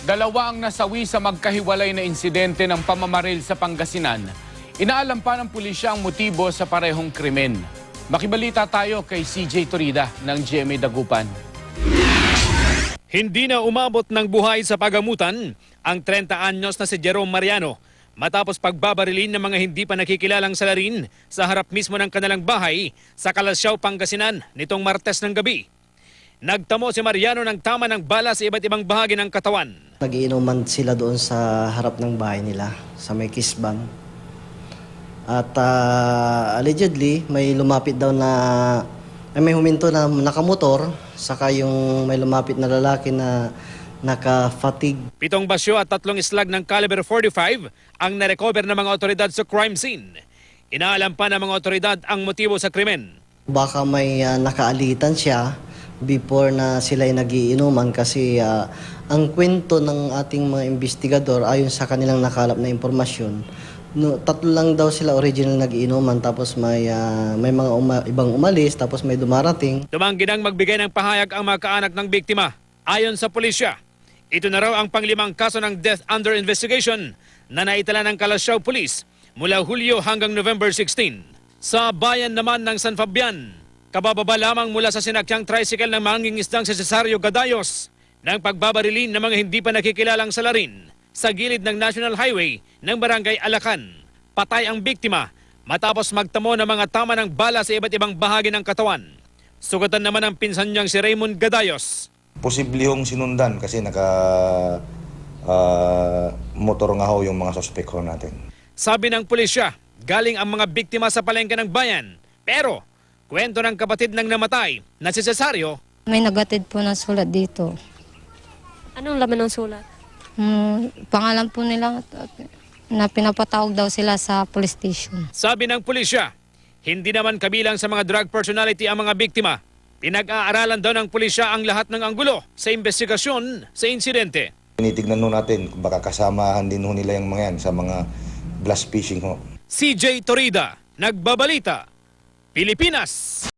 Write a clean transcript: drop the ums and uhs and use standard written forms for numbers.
Dalawa ang nasawi sa magkahiwalay na insidente ng pamamaril sa Pangasinan. Inaalam pa ng pulisya ang motibo sa parehong krimen. Makibalita tayo kay CJ Torida ng GMA Dagupan. Hindi na umabot ng buhay sa pagamutan ang 30 anyos na si Jerome Mariano matapos pagbabarilin ng mga hindi pa nakikilalang salarin sa harap mismo ng kanilang bahay sa Calasiao, Pangasinan nitong Martes ng gabi. Nagtamo si Mariano ng tama ng bala sa iba't ibang bahagi ng katawan. Nagiinuman sila doon sa harap ng bahay nila, sa may kisban. At allegedly, may lumapit daw na, may huminto na nakamotor, saka yung may lumapit na lalaki na naka-fatigue. 7 basyo at 3 slag ng caliber 45 ang narecover ng mga otoridad sa crime scene. Inaalam pa ng mga otoridad ang motibo sa krimen. Baka may nakaalitan siya before na sila ay nagiinuman kasi ang kwento ng ating mga investigador ayon sa kanilang nakalap na impormasyon, tatlo lang daw sila original nagiinuman tapos may mga ibang umalis tapos may dumarating. Tumanggi nang magbigay ng pahayag ang mga kaanak ng biktima. Ayon sa pulisya, ito na raw ang panglimang kaso ng death under investigation na naitala ng Calasiao Police mula Hulyo hanggang November 16. Sa bayan naman ng San Fabian, kabababa lamang mula sa sinakyang tricycle ng mangingisdang si Cesario Gadayos ng pagbabarilin ng mga hindi pa nakikilalang salarin sa gilid ng National Highway ng Barangay Alacan. Patay ang biktima matapos magtamo ng mga tama ng bala sa iba't ibang bahagi ng katawan. Sugatan naman ang pinsan niyang si Raymond Gadayos. Posible hong sinundan kasi motor nga ho yung mga suspect ho natin. Sabi ng pulisya, galing ang mga biktima sa palengke ng bayan. Pero kwento ng kapatid ng namatay na si Cesario, may nagatid po na sulat dito. Anong laman ng sulat? Pangalan po nila na pinapatawag daw sila sa police station. sabi ng pulisya, hindi naman kabilang sa mga drug personality ang mga biktima. Pinag-aaralan daw ng pulisya ang lahat ng anggulo sa investigasyon sa insidente. Tinitignan ho natin kung baka kasamahan din ho nila yung mga yan sa mga blast fishing ho. CJ Torida, Nagbabalita, Pilipinas.